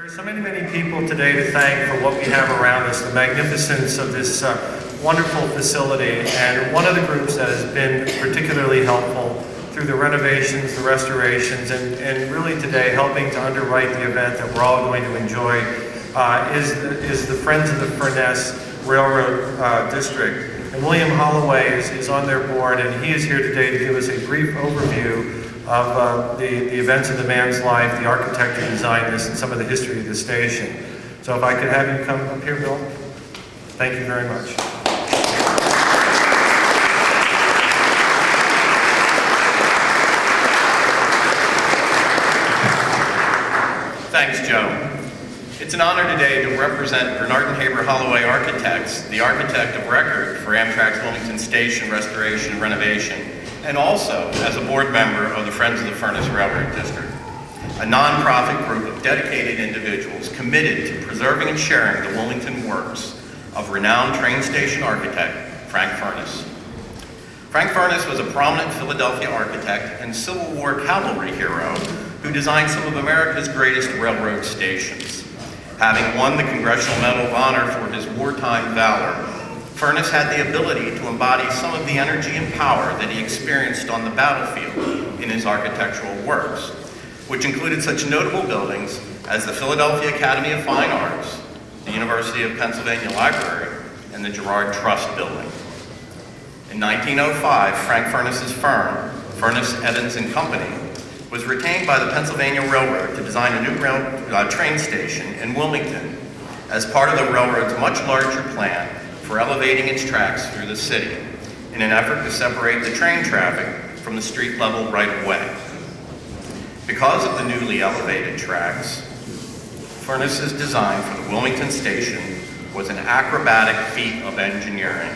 There are so many people today to thank for what we have around us, the magnificence of this wonderful facility, and one of the groups that has been particularly helpful through the renovations, the restorations, and really today helping to underwrite the event that we're all going to enjoy is the Friends of the Furness Railroad District. And William Holloway is on their board, and he is here today to give us a brief overview of the events of the man's life, the architect who designed this, and some of the history of the station. So if I could have you come up here, Bill. Thank you very much. Thanks, Joe. It's an honor today to represent Bernardon, Haber, Holloway Architects, the architect of record for Amtrak's Wilmington Station restoration and renovation, and also as a board member of the Friends of the Furness Railroad District, a nonprofit group of dedicated individuals committed to preserving and sharing the Wilmington works of renowned train station architect Frank Furness. Frank Furness was a prominent Philadelphia architect and Civil War cavalry hero who designed some of America's greatest railroad stations. Having won the Congressional Medal of Honor for his wartime valor, Furness had the ability to embody some of the energy and power that he experienced on the battlefield in his architectural works, which included such notable buildings as the Philadelphia Academy of Fine Arts, the University of Pennsylvania Library, and the Girard Trust Building. In 1905, Frank Furness's firm, Furness, Evans & Company, was retained by the Pennsylvania Railroad to design a new train station in Wilmington as part of the railroad's much larger plan for elevating its tracks through the city in an effort to separate the train traffic from the street level right-of-way. Because of the newly elevated tracks, Furness's design for the Wilmington station was an acrobatic feat of engineering,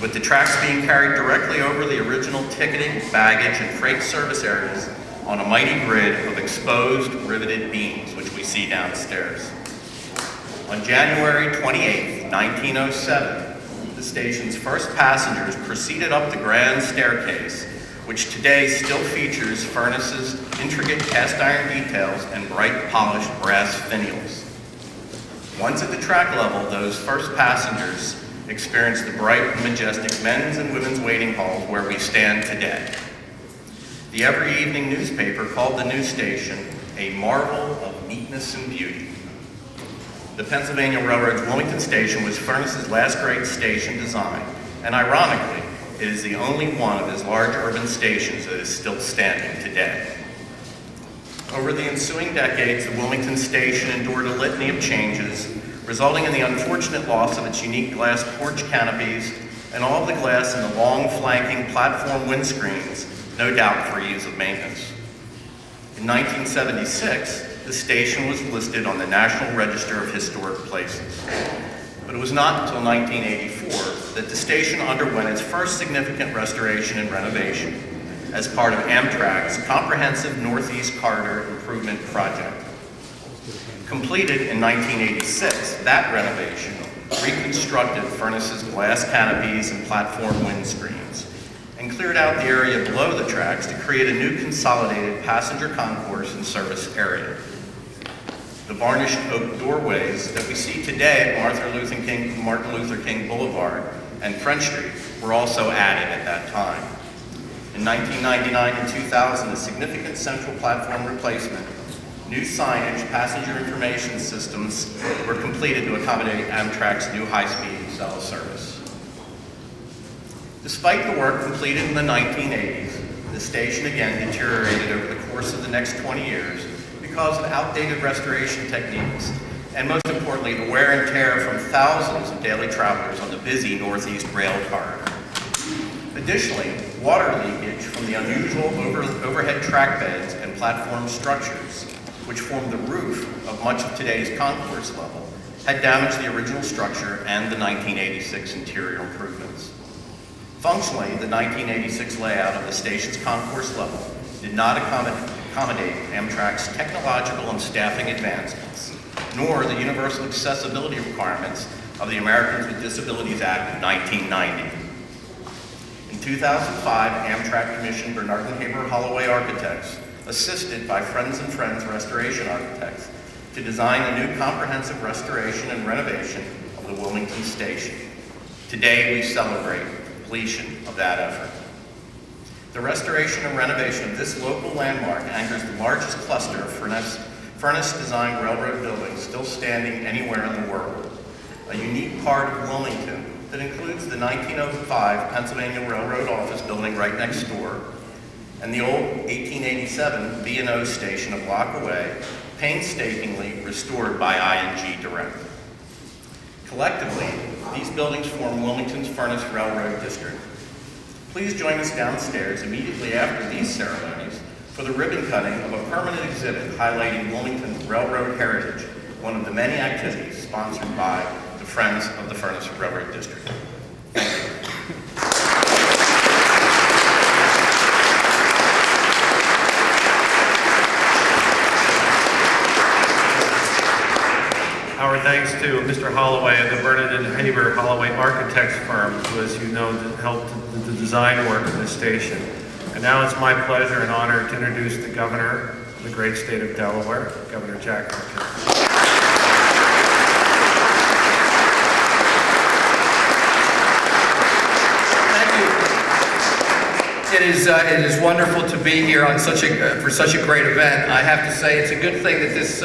with the tracks being carried directly over the original ticketing, baggage, and freight service areas on a mighty grid of exposed riveted beams, which we see downstairs. On January 28, 1907, the station's first passengers proceeded up the grand staircase, which today still features Furness's intricate cast iron details and bright polished brass finials. Once at the track level, those first passengers experienced the bright and majestic men's and women's waiting halls where we stand today. The every evening newspaper called the new station a marvel of neatness and beauty. The Pennsylvania Railroad's Wilmington Station was Furness's last great station design, and ironically, it is the only one of his large urban stations that is still standing today. Over the ensuing decades, the Wilmington Station endured a litany of changes, resulting in the unfortunate loss of its unique glass porch canopies and all of the glass in the long flanking platform windscreens, no doubt for ease of maintenance. In 1976, the station was listed on the National Register of Historic Places. But it was not until 1984 that the station underwent its first significant restoration and renovation as part of Amtrak's comprehensive Northeast Corridor Improvement Project. Completed in 1986, that renovation reconstructed Furness's glass canopies and platform windscreens and cleared out the area below the tracks to create a new consolidated passenger concourse and service area. The varnished oak doorways that we see today at Martin Luther King Boulevard and French Street were also added at that time. In 1999 and 2000, a significant central platform replacement, new signage, passenger information systems were completed to accommodate Amtrak's new high-speed cell service. Despite the work completed in the 1980s, the station again deteriorated over the course of the next 20 years because of outdated restoration techniques, and most importantly, the wear and tear from thousands of daily travelers on the busy Northeast Rail Corridor. Additionally, water leakage from the unusual overhead track beds and platform structures, which form the roof of much of today's concourse level, had damaged the original structure and the 1986 interior improvements. Functionally, the 1986 layout of the station's concourse level did not accommodate Amtrak's technological and staffing advancements, nor the universal accessibility requirements of the Americans with Disabilities Act of 1990. In 2005, Amtrak commissioned Bernardon, Haber, Holloway Architects, assisted by Friends and Friends Restoration Architects, to design a new comprehensive restoration and renovation of the Wilmington Station. Today, we celebrate the completion of that effort. The restoration and renovation of this local landmark anchors the largest cluster of furnace-designed railroad buildings still standing anywhere in the world. A unique part of Wilmington that includes the 1905 Pennsylvania Railroad office building right next door, and the old 1887 B&O station a block away, painstakingly restored by ING Direct. Collectively, these buildings form Wilmington's Furnace Railroad District. Please join us downstairs immediately after these ceremonies for the ribbon cutting of a permanent exhibit highlighting Wilmington's railroad heritage, one of the many activities sponsored by the Friends of the Furnace Railroad District. Thank you. Our thanks to Mr. Holloway of the Bernardon Haber Holloway Architects firm, who, as you know, helped the design work of this station. And now it's my pleasure and honor to introduce the Governor of the great state of Delaware, Governor Jack McHugh. It is wonderful to be here on for such a great event. I have to say it's a good thing that this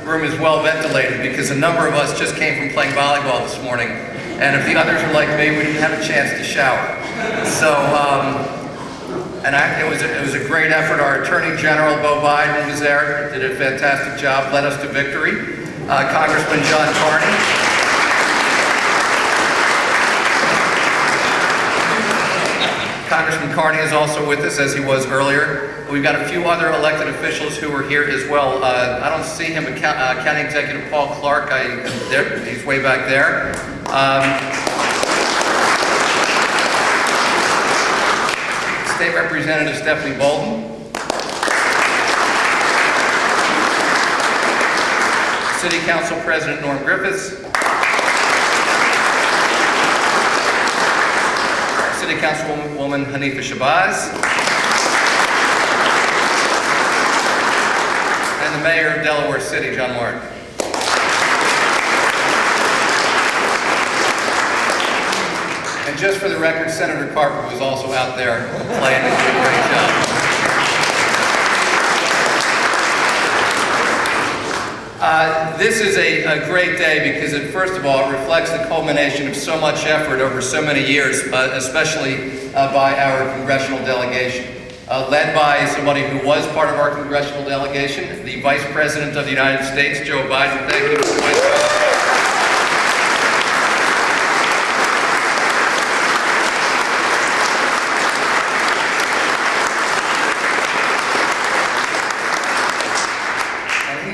room is well ventilated, because a number of us just came from playing volleyball this morning, and if the others are like me, we didn't have a chance to shower. So, it was a great effort. Our Attorney General, Bo Biden, was there, did a fantastic job, led us to victory. Congressman John Carney. Congressman Carney is also with us, as he was earlier. We've got a few other elected officials who are here as well. I don't see him, but County Executive Paul Clark, he's way back there. State Representative Stephanie Bolton. City Council President Norm Griffiths. City Councilwoman Hanifa Shabazz, and the Mayor of Delaware City, John Martin. And just for the record, Senator Carper was also out there playing and doing a great job. This is a great day because first of all, it reflects the culmination of so much effort over so many years, especially by our congressional delegation. Led by somebody who was part of our congressional delegation, the Vice President of the United States, Joe Biden. Thank you, Mr. Vice President.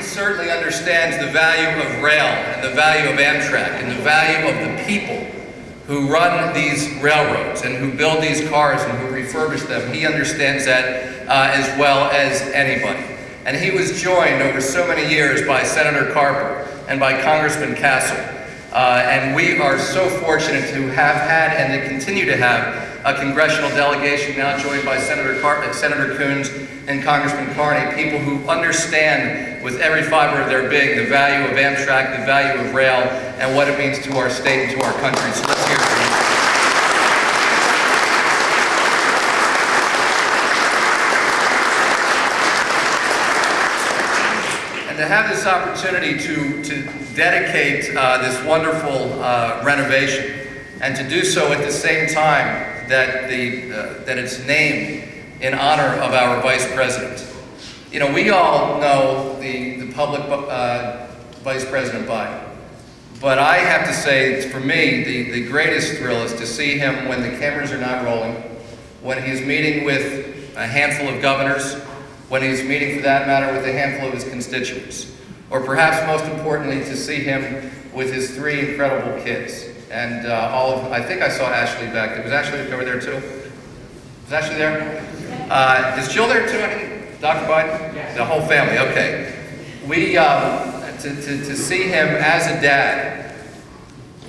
Certainly understands the value of rail and the value of Amtrak and the value of the people who run these railroads and who build these cars and who refurbish them. He understands that as well as anybody. And he was joined over so many years by Senator Carper and by Congressman Castle. And we are so fortunate to have had and to continue to have a congressional delegation now joined by Senator Coons and Congressman Carney, people who understand with every fiber of their being the value of Amtrak, the value of rail, and what it means to our state and to our country. So let's hear it from you. And to have this opportunity to dedicate this wonderful renovation, and to do so at the same time that it's named in honor of our Vice President. You know, we all know the public Vice President Biden, but I have to say, for me, the greatest thrill is to see him when the cameras are not rolling, when he's meeting with a handful of governors, when he's meeting, for that matter, with a handful of his constituents, or perhaps most importantly, to see him with his 3 incredible kids. And I think I saw Ashley back there. Was Ashley over there too? Was Ashley there? Is Jill there too? Dr. Biden? Yes. The whole family, okay. We, to see him as a dad,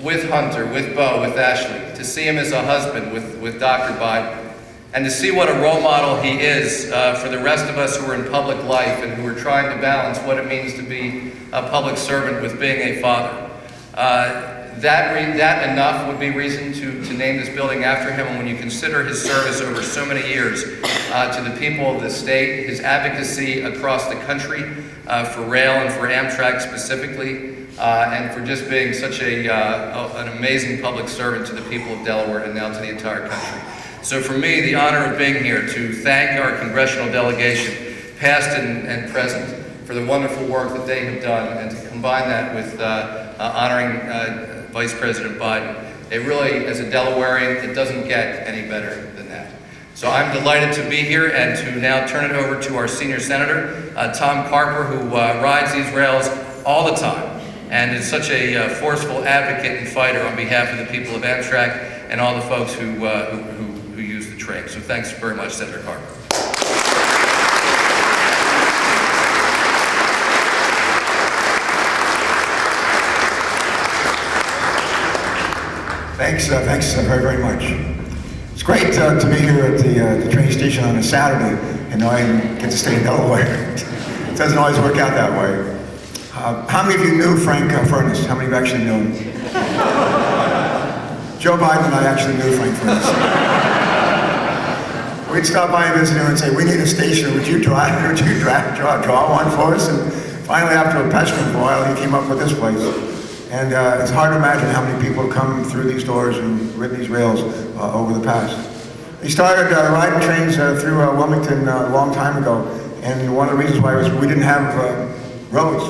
with Hunter, with Bo, with Ashley, to see him as a husband with Dr. Biden, and to see what a role model he is for the rest of us who are in public life and who are trying to balance what it means to be a public servant with being a father. That enough would be reason to name this building after him. And when you consider his service over so many years to the people of the state, his advocacy across the country for rail and for Amtrak specifically, and for just being such an amazing public servant to the people of Delaware and now to the entire country. So for me, the honor of being here to thank our congressional delegation, past and present, for the wonderful work that they have done, and to combine that with honoring Vice President Biden. It really, as a Delawarean, it doesn't get any better than that. So I'm delighted to be here and to now turn it over to our senior senator, Tom Carper, who rides these rails all the time and is such a forceful advocate and fighter on behalf of the people of Amtrak and all the folks who use the train. So thanks very much, Senator Carper. Thanks very, very much. It's great to be here at the train station on a Saturday, and I get to stay in Delaware. It doesn't always work out that way. How many of you knew Frank Furness? How many of you actually knew him? Joe Biden and I actually knew Frank Furness. We'd stop by and visit him and say, "We need a station. Would you draw one for us?" And finally, after a pestering for a while, he came up with this place. And it's hard to imagine how many people have come through these doors and ridden these rails over the past. He started riding trains through Wilmington a long time ago, and one of the reasons why was we didn't have roads.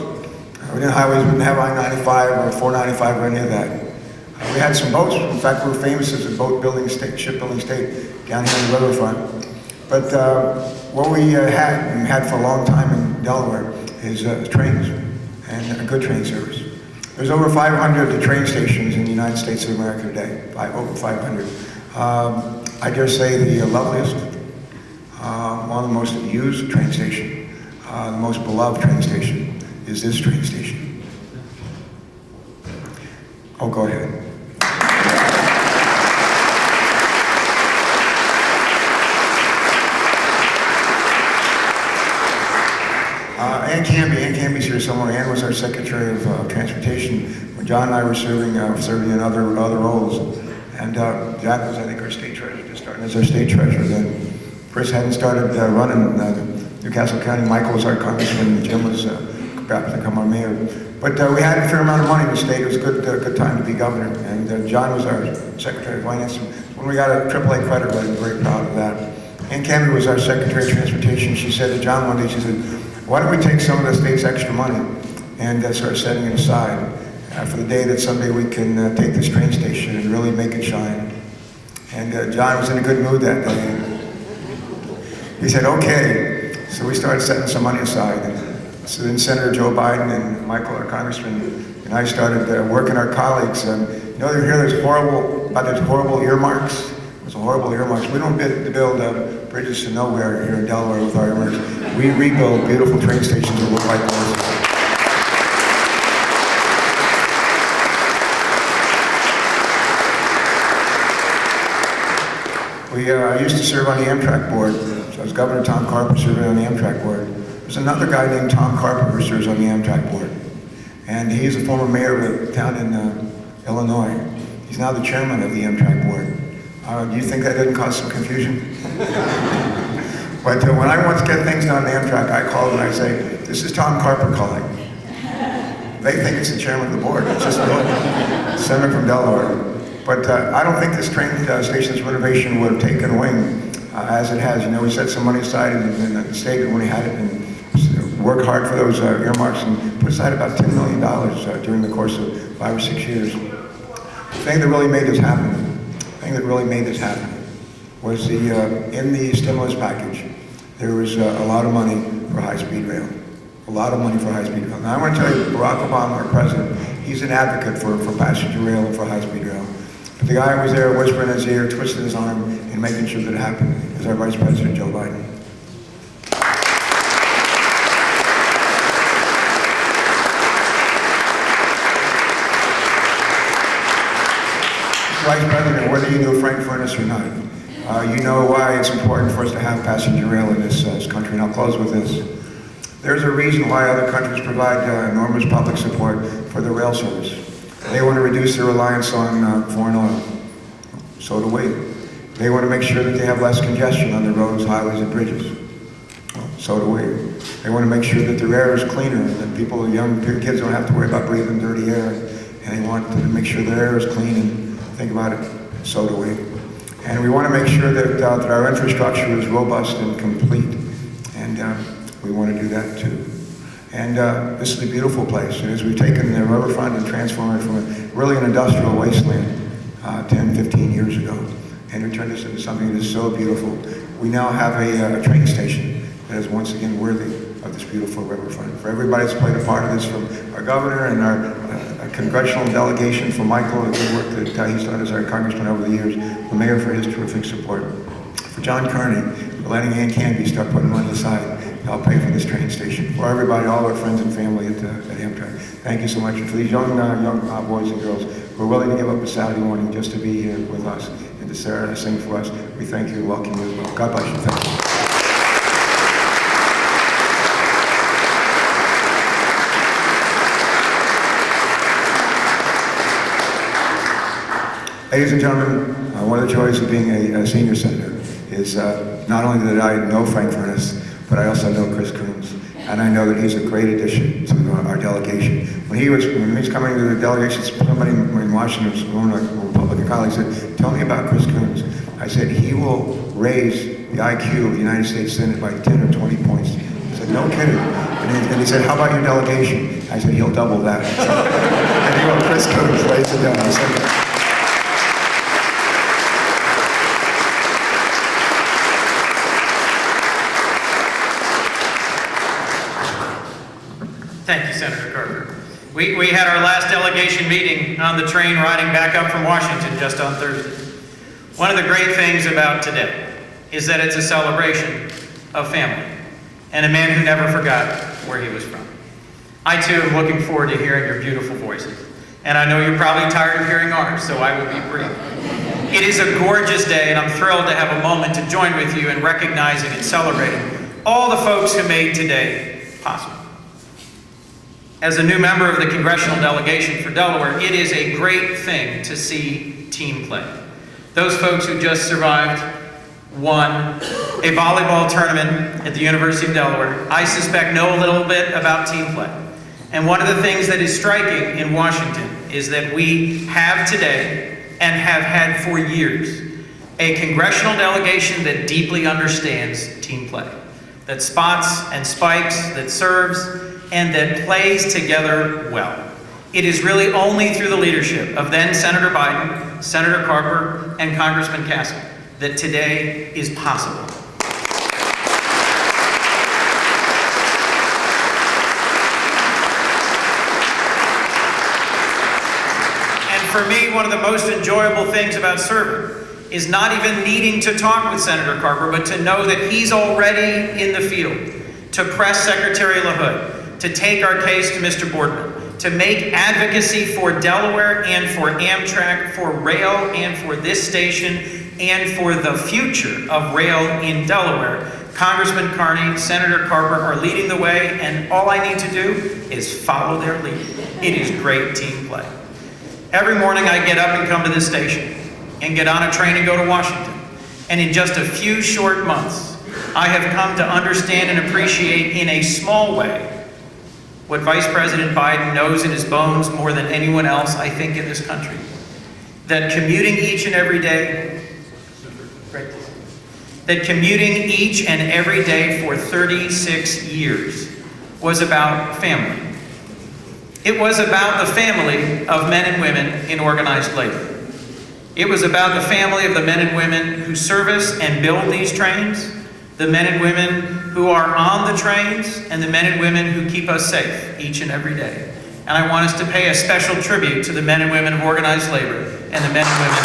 We didn't have highways, we didn't have I-95 or 495 or any of that. We had some boats. In fact, we were famous as a boat building state, shipbuilding state down here in the riverfront. But what we had for a long time in Delaware is trains and a good train service. There's over 500 train stations in the United States of America today, over 500. I dare say the loveliest, one of the most used train station, the most beloved train station is this train station. Oh, go ahead. Ann Canby's here somewhere. Ann was our Secretary of Transportation when John and I were serving in other roles. And Jack was, I think, our state treasurer, just starting as our state treasurer then. Chris hadn't started running Newcastle County. Michael was our congressman. Jim was about to become our mayor. But we had a fair amount of money in the state. It was a good time to be governor. And John was our Secretary of Finance. When we got a AAA credit rating, I'm very proud of that. Ann Canby was our Secretary of Transportation. She said to John one day, she said, "Why don't we take some of the state's extra money and start setting it aside for the day that someday we can take this train station and really make it shine?" And John was in a good mood that day. He said, "Okay." So we started setting some money aside. And so then Senator Joe Biden and Michael, our congressman, and I started working our colleagues. You know, there's horrible earmarks. There's horrible earmarks. We don't build bridges to nowhere here in Delaware with our earmarks. We rebuild beautiful train stations that look like those. I used to serve on the Amtrack board. So I was Governor Tom Carper serving on the Amtrack board. There's another guy named Tom Carper who serves on the Amtrack board. And he's a former mayor of a town in Illinois. He's now the chairman of the Amtrack board. Do you think that didn't cause some confusion? But when I want to get things done on Amtrak, I call and I say, "This is Tom Carper calling." They think it's the chairman of the board. It's just a senator from Delaware. But I don't think this train station's renovation would have taken wing as it has. You know, we set some money aside in the state when we had it and worked hard for those earmarks and put aside about $10 million during the course of 5 or 6 years. The thing that really made this happen was in the stimulus package, there was a lot of money for high-speed rail. A lot of money for high-speed rail. Now I want to tell you, Barack Obama, our president, he's an advocate for passenger rail and for high-speed rail. But the guy who was there whispering in his ear, twisting his arm, and making sure that it happened is our Vice President, Joe Biden. Vice President, whether you knew Frank Furness or not, You know why it's important for us to have passenger rail in this country, and I'll close with this. There's a reason why other countries provide enormous public support for the rail service. They want to reduce their reliance on foreign oil. So do we. They want to make sure that they have less congestion on the roads, highways, and bridges. So do we. They want to make sure that their air is cleaner, and that people, young kids don't have to worry about breathing dirty air. And they want to make sure their air is clean, and think about it. So do we. And we want to make sure that our infrastructure is robust and complete. And we want to do that too. And this is a beautiful place. And as we've taken the riverfront and transformed it from really an industrial wasteland 10, 15 years ago, and we turned this into something that is so beautiful, we now have a train station that is once again worthy of this beautiful riverfront. For everybody that's played a part of this, from our governor and our congressional delegation, from Michael, the good work that he's done as our congressman over the years, the mayor for his terrific support, for John Kearney, for letting Ann Canby start putting money aside to help pay for this train station, for everybody, all our friends and family at Amtrak. Thank you so much. And for these young boys and girls who are willing to give up a Saturday morning just to be here with us and to sing for us, we thank you and welcome you as well. God bless you. Thank you. Ladies and gentlemen, one of the joys of being a senior senator is not only that I know Frank Furness, but I also know Chris Coons, and I know that he's a great addition to our delegation. When he was coming to the delegation, somebody in Washington, one of my Republican colleagues said, "Tell me about Chris Coons." I said, "He will raise the IQ of the United States Senate by 10 or 20 points." He said, "No kidding." And he said, "How about your delegation?" I said, "He'll double that." And he wrote Chris Coons, ladies and gentlemen. Thank you, Senator Carper. We had our last delegation meeting on the train riding back up from Washington just on Thursday. One of the great things about today is that it's a celebration of family and a man who never forgot where he was from. I too am looking forward to hearing your beautiful voices, and I know you're probably tired of hearing ours, so I will be brief. It is a gorgeous day, and I'm thrilled to have a moment to join with you in recognizing and celebrating all the folks who made today possible. As a new member of the congressional delegation for Delaware, it is a great thing to see team play. Those folks who just survived won a volleyball tournament at the University of Delaware, I suspect know a little bit about team play. And one of the things that is striking in Washington is that we have today, and have had for years, a congressional delegation that deeply understands team play, that spots and spikes, that serves, and that plays together well. It is really only through the leadership of then Senator Biden, Senator Carper, and Congressman Castle that today is possible. And for me, one of the most enjoyable things about serving is not even needing to talk with Senator Carper, but to know that he's already in the field to press Secretary LaHood, to take our case to Mr. Boardman, to make advocacy for Delaware and for Amtrak, for rail and for this station, and for the future of rail in Delaware. Congressman Carney, Senator Carper are leading the way, and all I need to do is follow their lead. It is great team play. Every morning I get up and come to this station and get on a train and go to Washington. And in just a few short months, I have come to understand and appreciate in a small way what Vice President Biden knows in his bones more than anyone else, I think, in this country. That commuting each and every day, for 36 years was about family. It was about the family of men and women in organized labor. It was about the family of the men and women who service and build these trains, the men and women who are on the trains, and the men and women who keep us safe each and every day. And I want us to pay a special tribute to the men and women of organized labor and the men and women of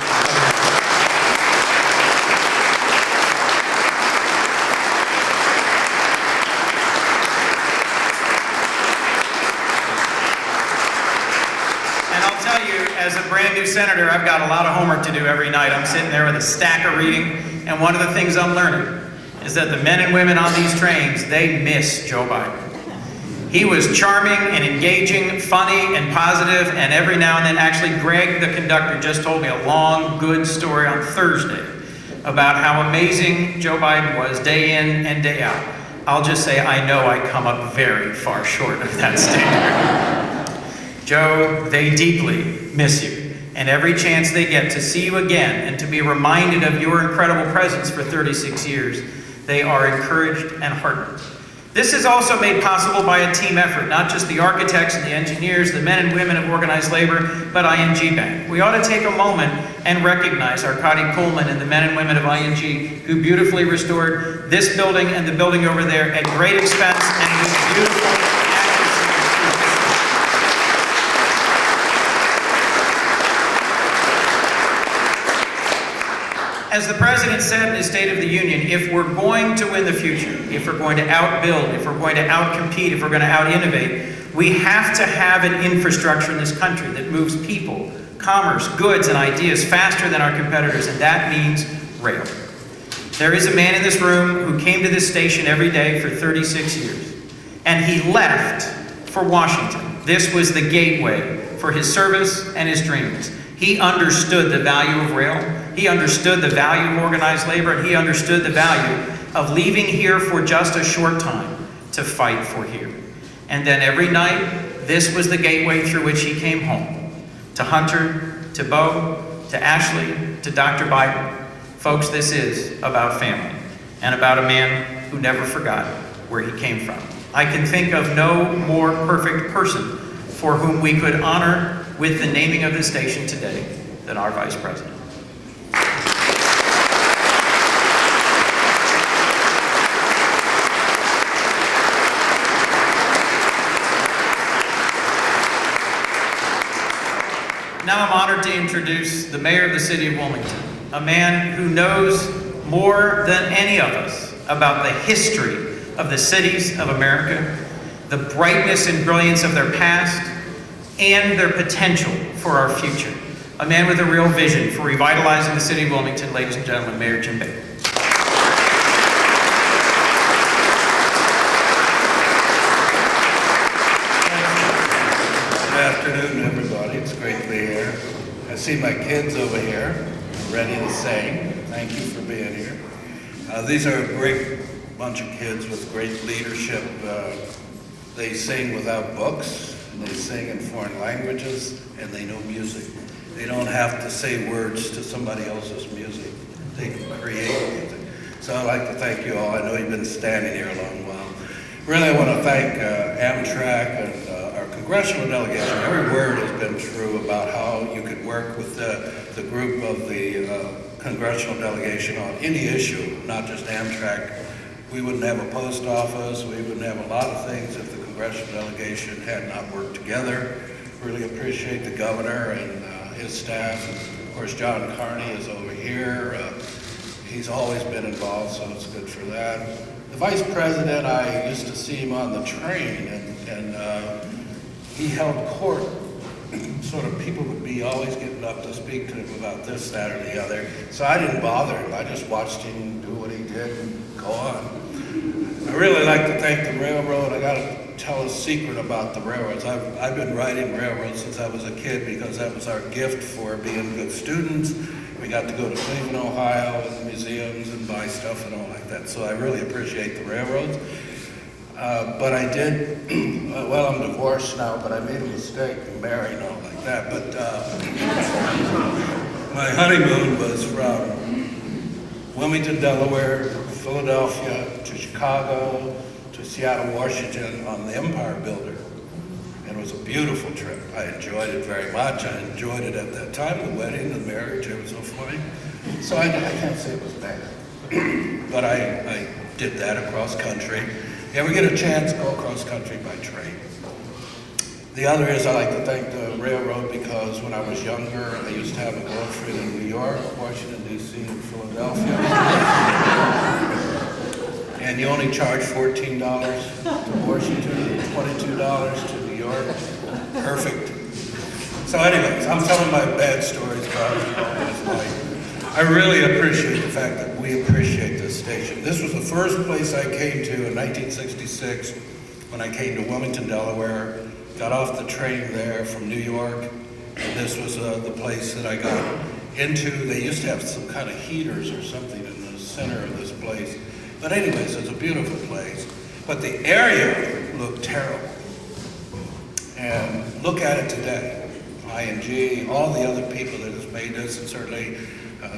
And I'll tell you, as a brand new senator, I've got a lot of homework to do every night. I'm sitting there with a stack of reading, and one of the things I'm learning is that the men and women on these trains, they miss Joe Biden. He was charming and engaging, funny and positive, and every now and then, actually Greg, the conductor, just told me a long, good story on Thursday about how amazing Joe Biden was day in and day out. I'll just say I know I come up very far short of that standard. Joe, they deeply miss you, and every chance they get to see you again and to be reminded of your incredible presence for 36 years, they are encouraged and heartened. This is also made possible by a team effort, not just the architects and the engineers, the men and women of organized labor, but ING Bank. We ought to take a moment and recognize Arkady Kuhlman and the men and women of ING who beautifully restored this building and the building over there at great expense and with beautiful As the President said in his State of the Union, if we're going to win the future, if we're going to outbuild, if we're going to outcompete, if we're going to out-innovate, we have to have an infrastructure in this country that moves people, commerce, goods, and ideas faster than our competitors, and that means rail. There is a man in this room who came to this station every day for 36 years, and he left for Washington. This was the gateway for his service and his dreams. He understood the value of rail, he understood the value of organized labor, and he understood the value of leaving here for just a short time to fight for here. And then every night, this was the gateway through which he came home. To Hunter, to Bo, to Ashley, to Dr. Biden. Folks, this is about family, and about a man who never forgot where he came from. I can think of no more perfect person for whom we could honor with the naming of this station today than our Vice President. Now I'm honored to introduce the Mayor of the City of Wilmington, a man who knows more than any of us about the history of the cities of America, the brightness and brilliance of their past, and their potential for our future. A man with a real vision for revitalizing the city of Wilmington, ladies and gentlemen, Mayor Jim Baker. Good afternoon, everybody. It's great to be here. I see my kids over here, ready to sing. Thank you for being here. These are a great bunch of kids with great leadership. They sing without books. They sing in foreign languages, and they know music. They don't have to say words to somebody else's music. They can create music. So I'd like to thank you all. I know you've been standing here a long while. Really, I want to thank Amtrack and our congressional delegation. Every word has been true about how you could work with the group of the congressional delegation on any issue, not just Amtrack. We wouldn't have a post office. We wouldn't have a lot of things if the congressional delegation had not worked together. Really appreciate the governor and his staff. Of course, John Carney is over here. He's always been involved, so it's good for that. The vice president, I used to see him on the train, and he held court. Sort of people would be always getting up to speak to him about this, that, or the other. So I didn't bother him. I just watched him do what he did and go on. I really like to thank the railroad. I got to tell a secret about the railroads. I've been riding railroads since I was a kid because that was our gift for being good students. We got to go to Cleveland, Ohio, and museums and buy stuff and all like that. So I really appreciate the railroads. But I did, well, I'm divorced now, but I made a mistake in marrying and all like that. But my honeymoon was from Wilmington, Delaware, Philadelphia, to Chicago, to Seattle, Washington on the Empire Builder. And it was a beautiful trip. I enjoyed it very much. I enjoyed it at that time, the wedding, the marriage, it was so funny. So I can't say it was bad. But I did that across country. If you ever get a chance, go across country by train. The other is I like to thank the railroad because when I was younger, I used to have a girlfriend in New York, Washington, D.C., and Philadelphia. And you only charge $14 to Washington and $22 to New York. Perfect. So anyways, I'm telling my bad stories about this life. I really appreciate the fact that we appreciate this station. This was the first place I came to in 1966 when I came to Wilmington, Delaware. Got off the train there from New York, and this was the place that I got into. They used to have some kind of heaters or something in the center of this place. But anyways, it's a beautiful place. But the area looked terrible. And look at it today. ING, all the other people that has made this, and certainly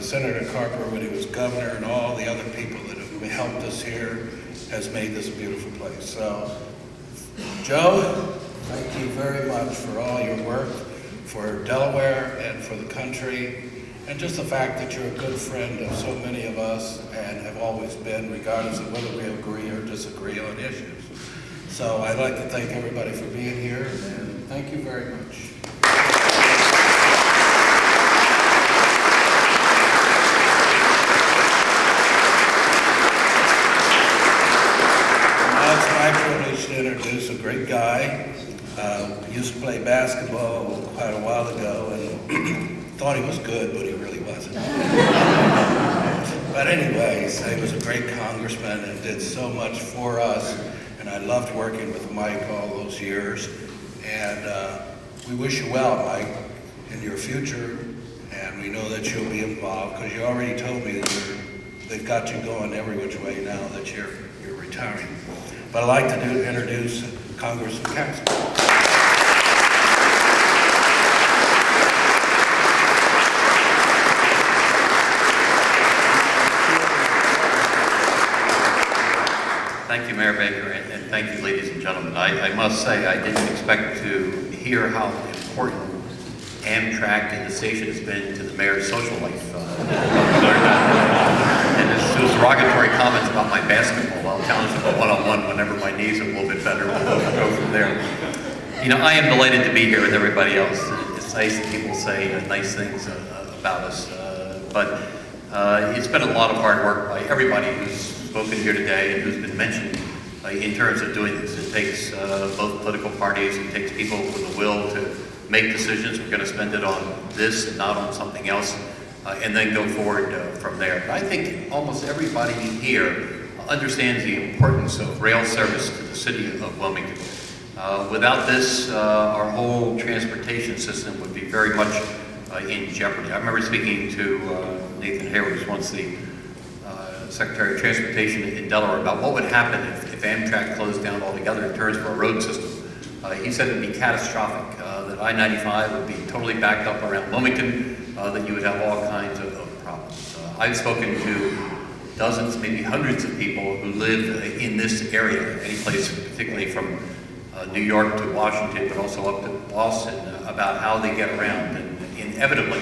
Senator Carper when he was governor, and all the other people that have helped us here has made this a beautiful place. So, Joe, thank you very much for all your work for Delaware and for the country, and just the fact that you're a good friend of so many of us and have always been, regardless of whether we agree or disagree on issues. So I'd like to thank everybody for being here, and thank you very much. Now it's my privilege to introduce a great guy. Used to play basketball quite a while ago, and thought he was good, but he really wasn't. But anyways, he was a great congressman and did so much for us. And I loved working with Mike all those years. And we wish you well, Mike, in your future. And we know that you'll be involved, because you already told me that they've got you going every which way now that you're retiring. But I'd like to introduce Congressman Council. Thank you, Mayor Baker, and thank you, ladies and gentlemen. I must say, I didn't expect to hear how important Amtrack and the station has been to the mayor's social life. And those derogatory comments about my basketball, I'll challenge them one-on-one whenever my knees are a little bit better. We'll go from there. You know, I am delighted to be here with everybody else. It's nice that people say nice things about us, but it's been a lot of hard work by everybody who's spoken here today and who's been mentioned in terms of doing this. It takes both political parties, it takes people with a will to make decisions. We're going to spend it on this and not on something else, and then go forward from there. But I think almost everybody here understands the importance of rail service to the city of Wilmington. Without this, our whole transportation system would be very much in jeopardy. I remember speaking to Nathan Haber, who was once the Secretary of Transportation in Delaware, about what would happen if Amtrak closed down altogether in terms of our road system. He said it would be catastrophic, that I-95 would be totally backed up around Wilmington, that you would have all kinds of problems. I've spoken to dozens, maybe hundreds of people who live in this area, any place particularly from New York to Washington, but also up to Boston, about how they get around. And inevitably,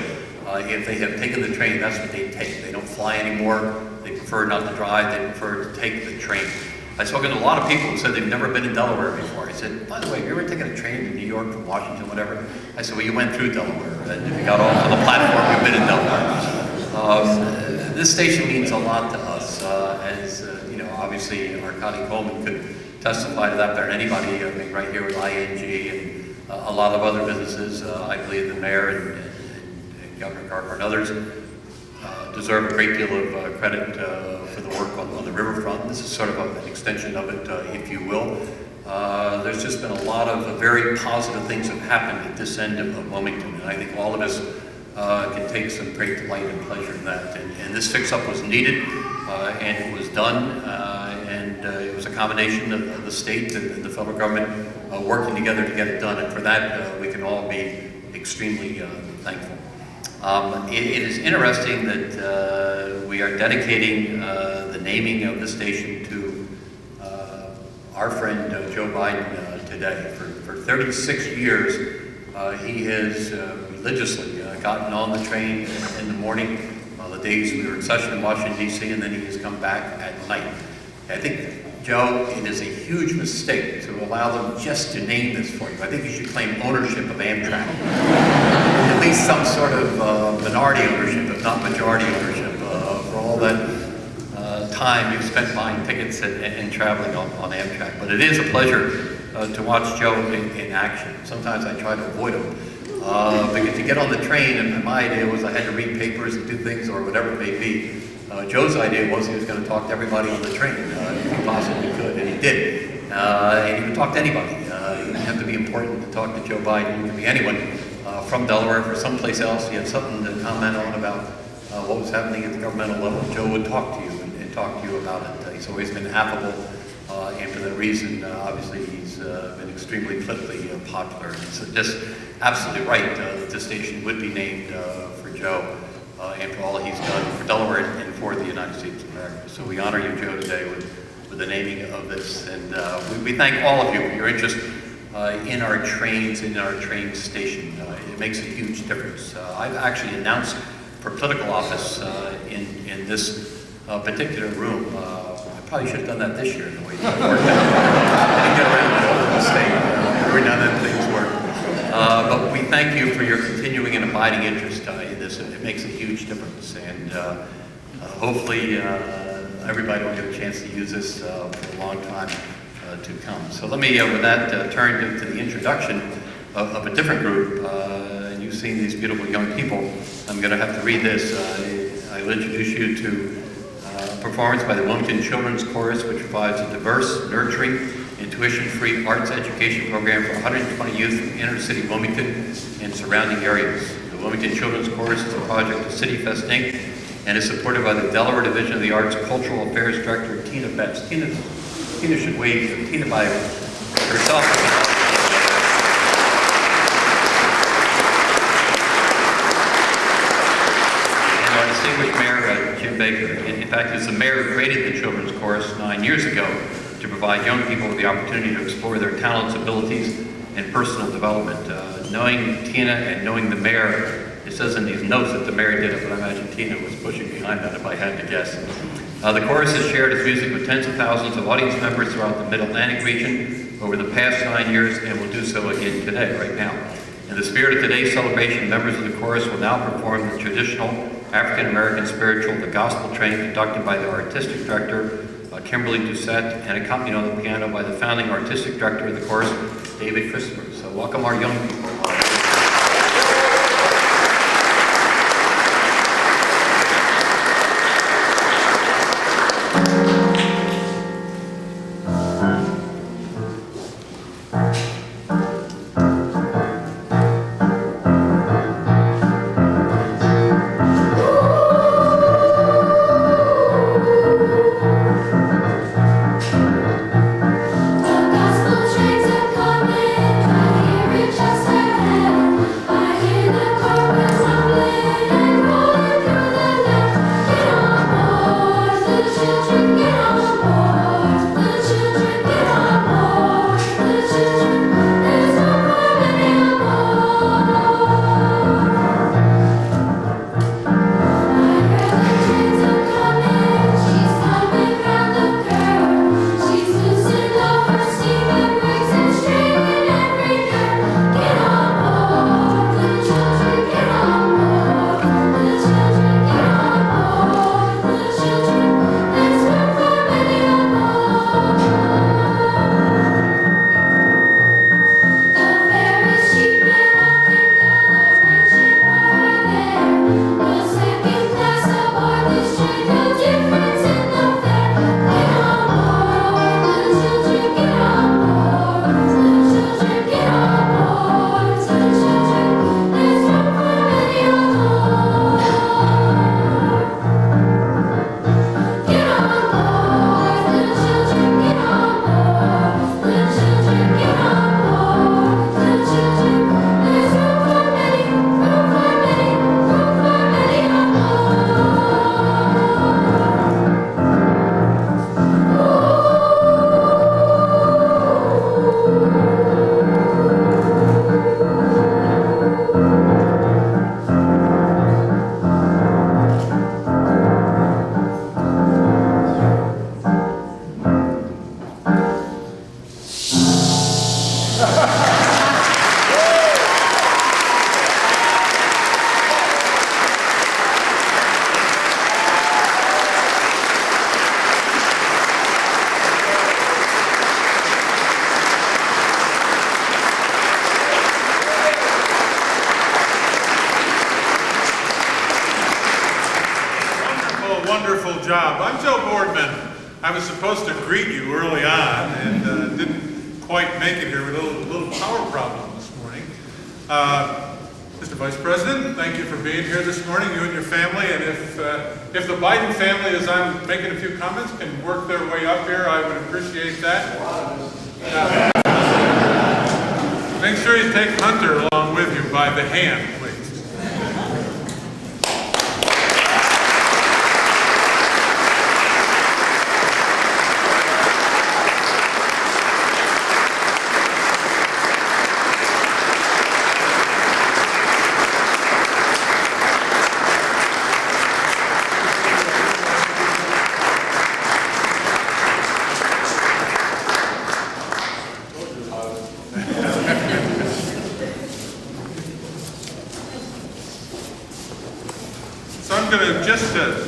if they have taken the train, that's what they take. They don't fly anymore. They prefer not to drive. They prefer to take the train. I've spoken to a lot of people who said they've never been in Delaware before. I said, by the way, have you ever taken a train to New York, to Washington, whatever? I said, well, you went through Delaware. And if you got off on the platform, you've been in Delaware. This station means a lot to us. As you know, obviously, our Connie Coleman could testify to that better than anybody. I mean, right here with ING and a lot of other businesses. I believe the mayor and Governor Carper and others deserve a great deal of credit for the work on the riverfront. This is sort of an extension of it, if you will. There's just been a lot of very positive things that have happened at this end of Wilmington, and I think all of us can take some great delight and pleasure in that. And this fix-up was needed, and it was done, and it was a combination of the state and the federal government working together to get it done, and for that we can all be extremely thankful. It is interesting that we are dedicating the naming of the station to our friend Joe Biden today. For 36 years, he has religiously gotten on the train in the morning, the days we were in session in Washington, D.C., and then he has come back at night. I think, Joe, it is a huge mistake to allow them just to name this for you. I think you should claim ownership of Amtrak. At least some sort of minority ownership, if not majority ownership, for all that time you've spent buying tickets and traveling on Amtrak. But it is a pleasure to watch Joe in action. Sometimes I try to avoid him. Because to get on the train, and my idea was I had to read papers and do things or whatever it may be, Joe's idea was he was going to talk to everybody on the train, if he possibly could, and he did. And he would talk to anybody. He didn't have to be important to talk to Joe Biden. It could be anyone from Delaware or someplace else. He had something to comment on about what was happening at the governmental level. Joe would talk to you and talk to you about it. He's always been affable, and for that reason, obviously, he's been extremely politically popular. And so just absolutely right that the station would be named for Joe and for all he's done for Delaware and for the United States of America. So we honor you, Joe, today with the naming of this. And we thank all of you for your interest in our trains, in our train station. It makes a huge difference. I've actually announced for political office in this particular room. I probably should have done that this year in the way it worked out. I didn't get around to the mistake. Every now and then things work. But we thank you for your continuing and abiding interest in this. It makes a huge difference. And hopefully everybody will get a chance to use this for a long time to come. So let me, with that, turn to the introduction of a different group. And you've seen these beautiful young people. I'm going to have to read this. I will introduce you to a performance by the Wilmington Children's Chorus, which provides a diverse, nurturing, and tuition-free arts education program for 120 youth from inner-city Wilmington and surrounding areas. The Wilmington Children's Chorus is a project of City Fest, Inc., and is supported by the Delaware Division of the Arts Cultural Affairs Director, Tina Betts. Tina should wave. Tina by herself. Distinguished Mayor Jim Baker. In fact, it's the mayor who created the Children's Chorus 9 years ago to provide young people with the opportunity to explore their talents, abilities, and personal development. Knowing Tina and knowing the mayor, it says in these notes that the mayor did it, but I imagine Tina was pushing behind that if I had to guess. The chorus has shared its music with tens of thousands of audience members throughout the Mid-Atlantic region over the past 9 years and will do so again today, right now. In the spirit of today's celebration, members of the chorus will now perform the traditional African-American spiritual, The Gospel Train, conducted by the artistic director, Kimberly Doucette, and accompanied on the piano by the founding artistic director of the chorus, David Christopher. So welcome our young people. job. I'm Joe Boardman. I was supposed to greet you early on and didn't quite make it here with a little power problem this morning. Mr. Vice President, thank you for being here this morning, you and your family. And if the Biden family, as I'm making a few comments, can work their way up here, I would appreciate that. Make sure you take Hunter along with you by the hand, please.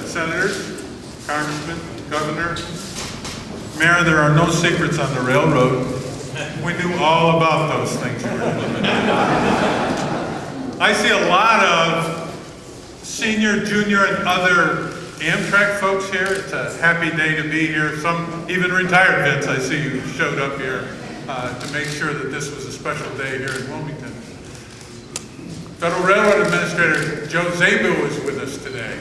Senators, Congressmen, Governor, Mayor, there are no secrets on the railroad. We knew all about those things. I see a lot of senior, junior, and other Amtrak folks here. It's a happy day to be here. Some even retired vets I see you showed up here to make sure that this was a special day here in Wilmington. Federal Railroad Administrator Joe Zabu is with us today.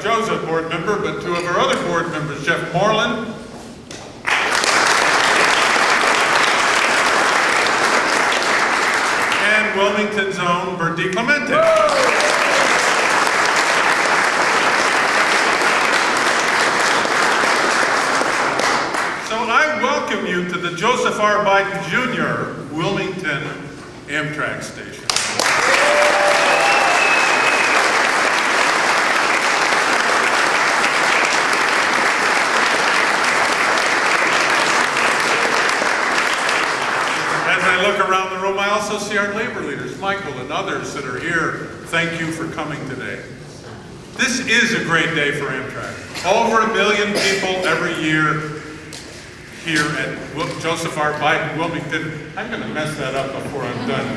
Joe's a board member, but two of our other board members, Jeff Moreland and Wilmington's own Bertie Clemente. So I welcome you to the Joseph R. Biden Jr. Wilmington Amtrak Station. I look around the room, I also see our labor leaders, Michael and others that are here. Thank you for coming today. This is a great day for Amtrak. Over 1 million people every year here at Joseph R. Biden, Wilmington. I'm going to mess that up before I'm done,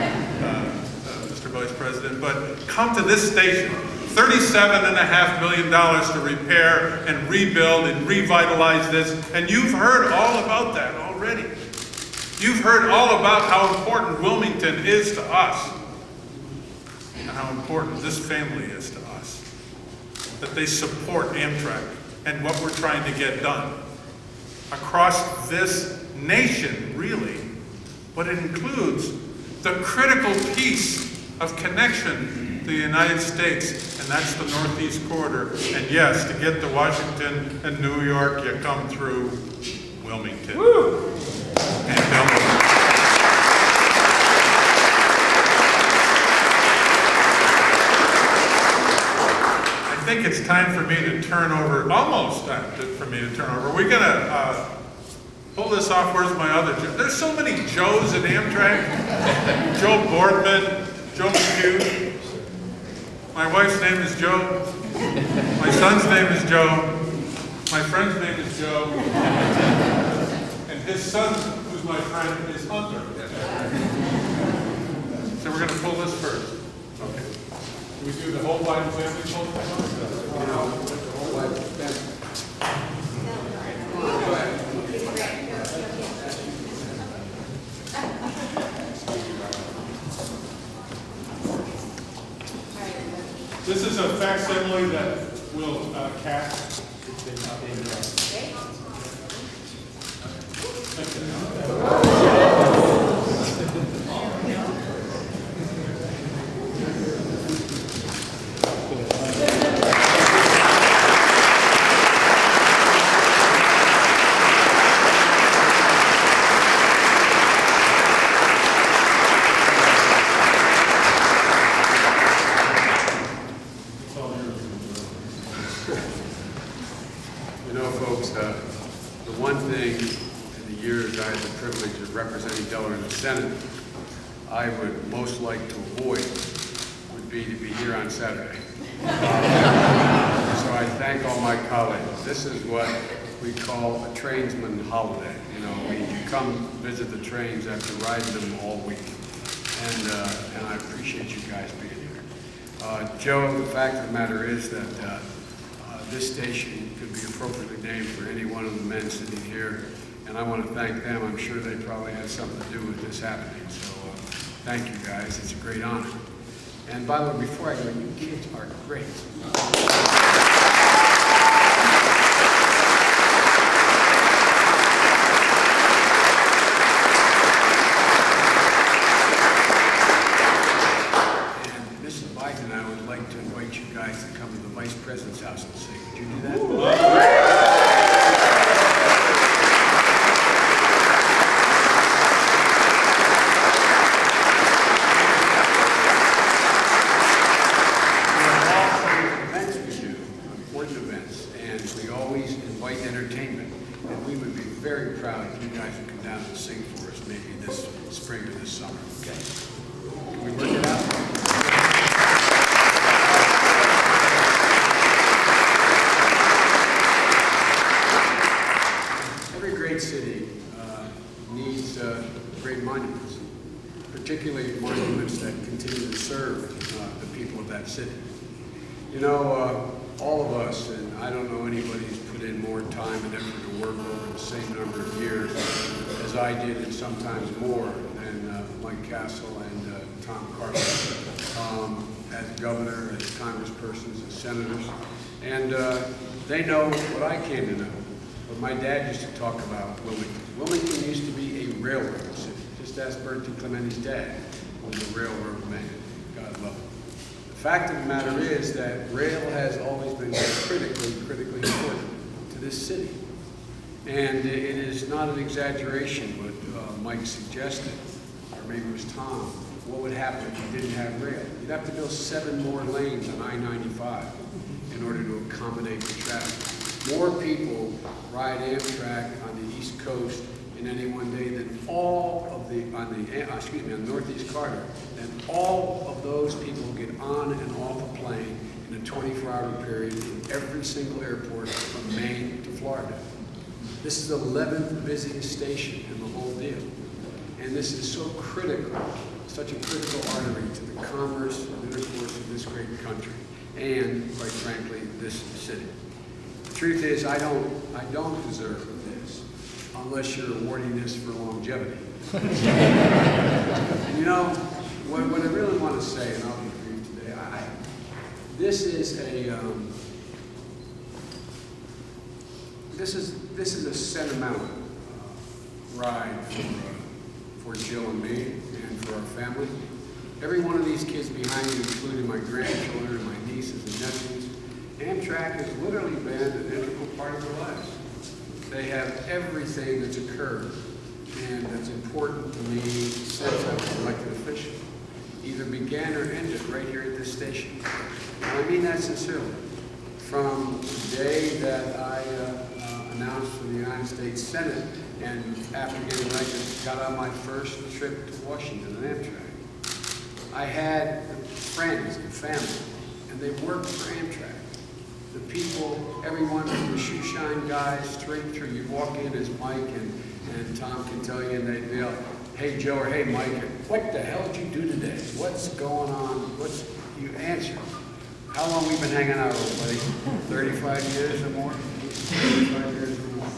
Mr. Vice President, but come to this station. $37.5 million to repair and rebuild and revitalize this, and you've heard all about that already. You've heard all about how important Wilmington is to us and how important this family is to us, that they support Amtrak and what we're trying to get done across this nation, really. But it includes the critical piece of connection to the United States, and that's the Northeast Corridor. And yes, to get to Washington and New York, you come through Wilmington. Woo! And Delaware. I think it's time for me to turn over, almost time for me to turn over. We're gonna pull this off. Where's my other Joe? There's so many Joes at Amtrak. Joe Boardman, Joe McHugh. My wife's name is Joe. My son's name is Joe. My friend's name is Joe. And his son, who's my friend, is Hunter. So we're going to pull this first. Okay. Do we do the whole Biden family pull this one? The whole Biden family. Go ahead. This is a facsimile that will cast. You know, folks, the one thing in the years I had the privilege of representing Delaware in the Senate, I would most like to avoid would be to be here on Saturday. So I thank all my colleagues. This is what we call a tradesman holiday. You know, you come visit the trains after riding them all week. and I appreciate you guys being here. Joe, the fact of the matter is that this station could be appropriately named for any one of the men sitting here, and I want to thank them. I'm sure they probably had something to do with this happening, so thank you guys. It's a great honor. And by the way, before I go, you kids are great. Vice President's house and sing. Would you do that? Events we do, important events, and we always invite entertainment. And we would be very proud if you guys would come down and sing for us, maybe this spring or this summer. Okay? Can we work it out? City needs great monuments, particularly monuments that continue to serve the people of that city. You know, all of us, and I don't know anybody who's put in more time and effort to work over the same number of years as I did, and sometimes more than Mike Castle and Tom Carper, as governor, as congresspersons, as senators, and they know what I came to know. What my dad used to talk about Wilmington. Wilmington used to be a railroad city. Just ask Bertie Clementi's dad, who was a railroad man. God love him. The fact of the matter is that rail has always been critically important to this city. And it is not an exaggeration what Mike suggested, or maybe it was Tom, what would happen if you didn't have rail. You'd have to build 7 more lanes on I-95 in order to accommodate the traffic. More people ride Amtrak on the East Coast in any one day than all of on Northeast Corridor, than all of those people get on and off a plane in a 24-hour period in every single airport from Maine to Florida. This is the 11th busiest station in the whole deal. And this is so critical, such a critical artery to the commerce and intercourse of this great country, and, quite frankly, this city. The truth is, I don't deserve this unless you're awarding this for longevity. And you know, what I really want to say, and I'll be brief today, this is a sentimental ride for Jill and me and for our family. Every one of these kids behind me, including my grandchildren and my nieces and nephews, Amtrak has literally been an integral part of their lives. They have everything that's occurred and that's important to me since I was an elected official. Either began or ended right here at this station. And I mean that sincerely. From the day that I announced for the United States Senate, and after getting elected, got on my first trip to Washington on Amtrak. I had friends and family, and they worked for Amtrak. The people, everyone from the shoe shine guys straight through. You walk in as Mike and Tom can tell you, and they'd be like, hey Joe, or hey Mike, what the hell did you do today? What's going on? You answer. How long we been hanging out, old buddy? 35 years or more? 35 years or more.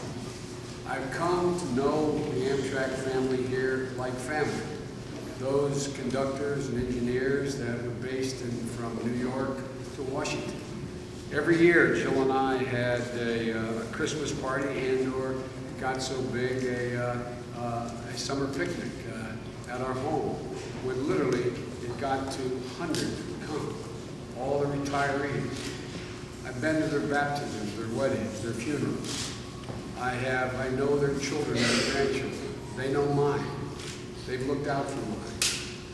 I've come to know the Amtrak family here like family. Those conductors and engineers that were based from New York to Washington. Every year, Jill and I had a Christmas party and/or got so big a summer picnic at our home, where literally it got to hundreds would come, all the retirees. I've been to their baptisms, their weddings, their funerals. I know their children, their grandchildren. They know mine. They've looked out for mine.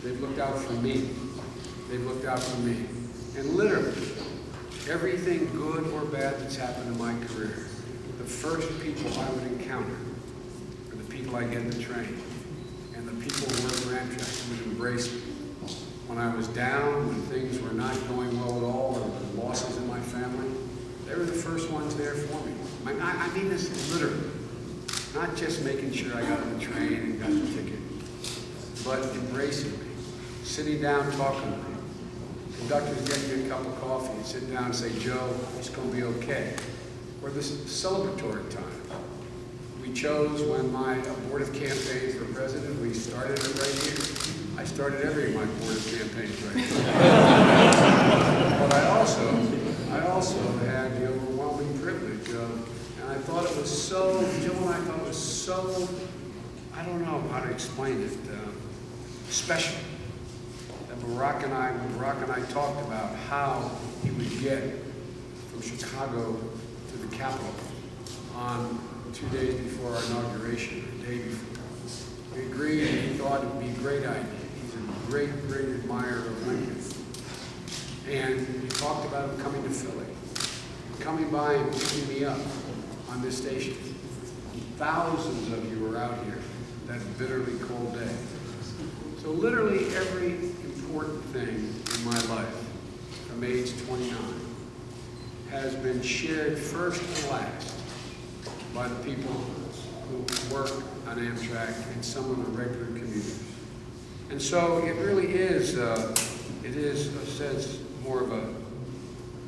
They've looked out for me. They've looked out for me. And literally, everything good or bad that's happened in my career, the first people I would encounter are the people I get in the train, and the people who work for Amtrak would embrace me. When I was down, when things were not going well at all, or there were losses in my family, they were the first ones there for me. I mean this literally, not just making sure I got on the train and got the ticket, but embracing me, sitting down talking with you. Conductors getting you a cup of coffee and sit down and say, Joe, it's going to be okay. Or this celebratory time. We chose when my abortive campaign for president, we started it right here. I started every of my abortive campaigns right here. But I also had the overwhelming privilege of, and I thought it was so, Jill and I thought it was so, I don't know how to explain it, special. That Barack and I talked about how he would get from Chicago to the Capitol on 2 days before our inauguration, or the day before. We agreed and he thought it would be a great idea. He's a great, great admirer of Lincoln. And we talked about him coming to Philly, coming by and picking me up on this station. Thousands of you were out here that bitterly cold day. So literally every important thing in my life from age 29 has been shared first and last by the people who work on Amtrak and some of the regular commuters. And so it really is, in a sense, more of a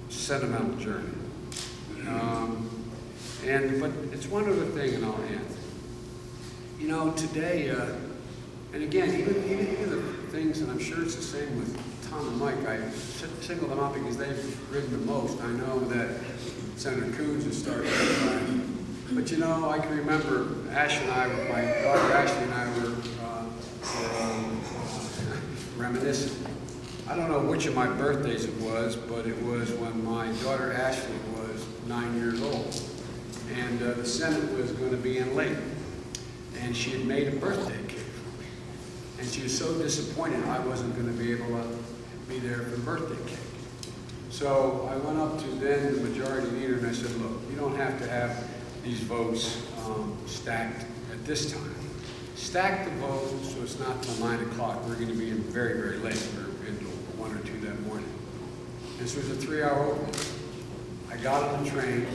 sentimental journey. But it's one other thing, and I'll end. You know, today, and again, even the things, and I'm sure it's the same with Tom and Mike, I single them out because they've ridden the most. I know that Senator Coons has started. But you know, I can remember Ash and I, my daughter Ashley and I were reminiscing. I don't know which of my birthdays it was, but it was when my daughter Ashley was 9 years old. And the Senate was going to be in late. And she had made a birthday cake for me. And she was so disappointed I wasn't going to be able to be there for the birthday cake. So I went up to then the majority leader and I said, look, you don't have to have these votes stacked at this time. Stack the votes so it's not till 9 o'clock. We're going to be in very, very late. We're into 1 or 2 that morning. This was a 3-hour opening. I got on the train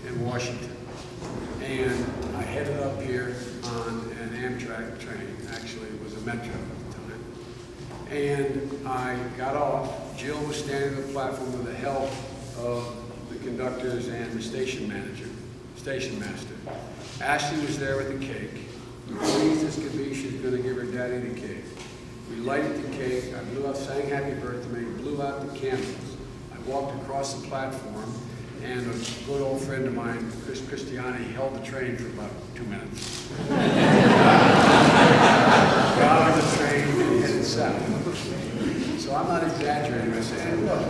in Washington and I headed up here on an Amtrak train. Actually, it was a Metro at the time. And I got off. Jill was standing on the platform with the help of the conductors and the station master. Ashley was there with the cake. Pleased as could be, she's going to give her daddy the cake. We lighted the cake. I blew out, sang happy birthday, blew out the candles. I walked across the platform, and a good old friend of mine, Chris Christiani, held the train for about 2 minutes. Got on the train and headed south. So I'm not exaggerating. I say, hey, look,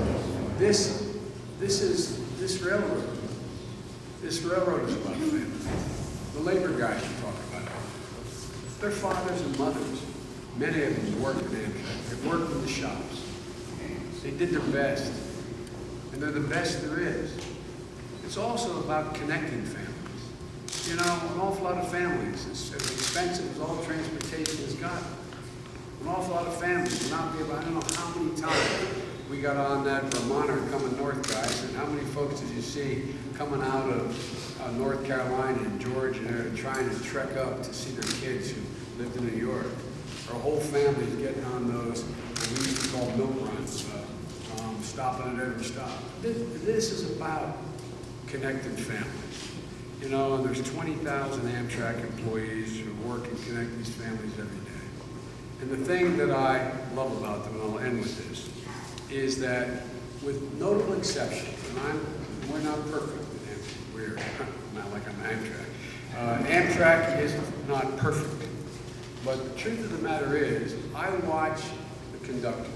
this railroad is about family. The labor guys you talk about it. Their fathers and mothers. Many of them worked at Amtrak. They worked in the shops. They did their best. And they're the best there is. It's also about connecting families. You know, an awful lot of families, as expensive as all transportation has gotten, an awful lot of families will not be able, I don't know how many times we got on that Vermonter coming north, guys, and how many folks did you see coming out of North Carolina and Georgia and they're trying to trek up to see their kids who lived in New York. Our whole family's getting on those, what we used to call milk runs, stopping at every stop. This is about connected families. You know, and there's 20,000 Amtrak employees who work and connect these families every day. And the thing that I love about them, and I'll end with this, is that with notable exceptions, and we're not perfect at Amtrak. We're not like I'm Amtrak. Amtrak is not perfect. But the truth of the matter is, I watch the conductors.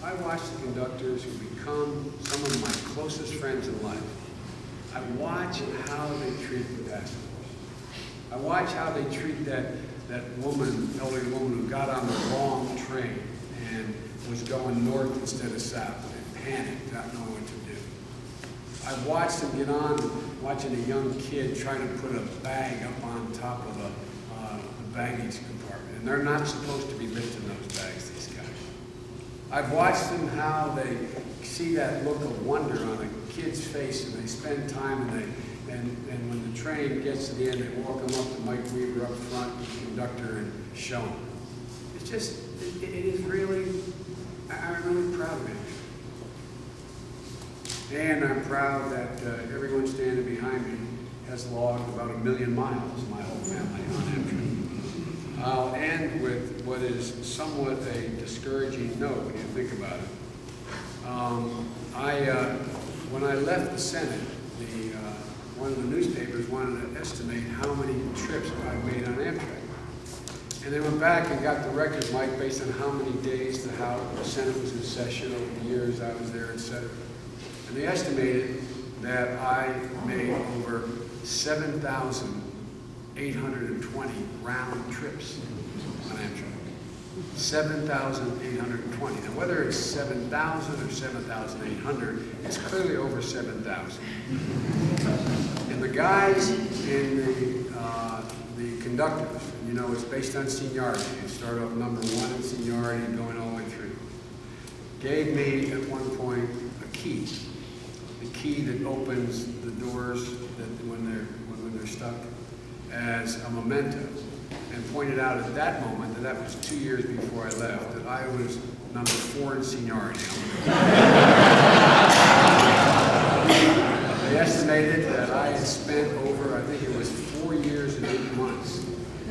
I watch the conductors who become some of my closest friends in life. I watch how they treat the passengers. I watch how they treat that woman, elderly woman who got on the wrong train and was going north instead of south and panicked, not knowing what to do. I've watched them get on, watching a young kid trying to put a bag up on top of the baggage compartment, and they're not supposed to be lifting those bags, these guys. I've watched them how they see that look of wonder on a kid's face, and they spend time, and when the train gets to the end, they walk them up to Mike Weaver up front, the conductor, and show them. It's just, it is really, I'm really proud of it. And I'm proud that everyone standing behind me has logged about 1 million miles, my whole family, on Amtrak. I'll end with what is somewhat a discouraging note when you think about it. When I left the Senate, one of the newspapers wanted to estimate how many trips I've made on Amtrak. And they went back and got the record, Mike, based on how many days the Senate was in session over the years I was there, et cetera. And they estimated that I made over 7,820 round trips on Amtrak. 7,820. Now, whether it's 7,000 or 7,800, it's clearly over 7,000. And the guys in the conductors, you know, it's based on seniority. You start off number 1 in seniority and going all the way through. Gave me at one point a key. The key that opens the doors that when they're stuck as a memento, and pointed out at that moment that was 2 years before I left, that I was number 4 in seniority. They estimated that I had spent over, I think it was 4 years and 8 months.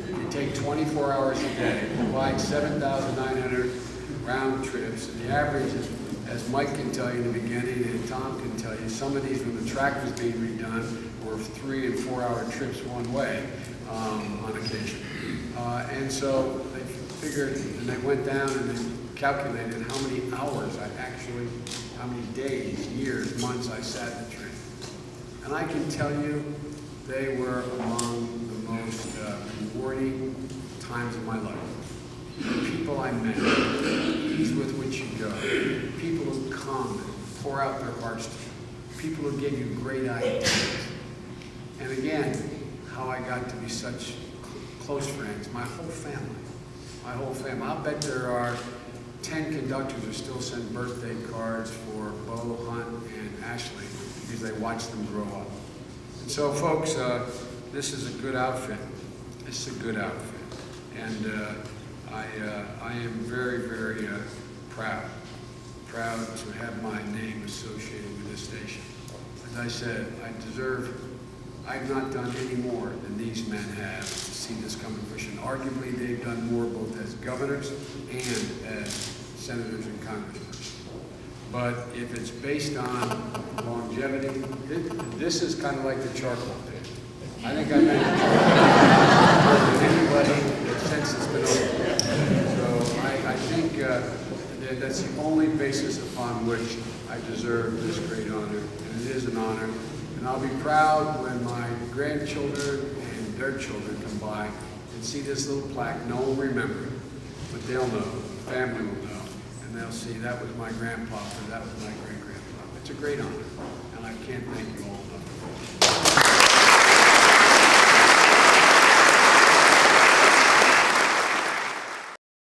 You take 24 hours a day, provide 7,900 round trips, and the average is, as Mike can tell you in the beginning, and Tom can tell you, some of these, when the track was being redone, were 3 and 4 hour trips one way on occasion. And so they figured, and they went down and they calculated how many hours how many days, years, months I sat in the train. And I can tell you, they were among the most rewarding times of my life. The people I met, the ease with which you go, people who come and pour out their hearts to you, people who give you great ideas. And again, how I got to be such close friends, my whole family. I'll bet there are 10 conductors who still send birthday cards for Bo, Hunt, and Ashley because they watch them grow up. And so, folks, this is a good outfit. This is a good outfit. And I am very, very proud to have my name associated with this station. As I said, I've not done any more than these men have to see this come to fruition. Arguably, they've done more both as governors and as senators and congressmen. But if it's based on longevity, this is kind of like the charcoal pit. I think I've been more than anybody since it's been over. So I think that's the only basis upon which I deserve this great honor, and it is an honor. And I'll be proud when my grandchildren and their children come by and see this little plaque. No one will remember it, but they'll know, the family will know, and they'll see that was my grandpa or that was my great-grandpa. It's a great honor, and I can't thank you all enough.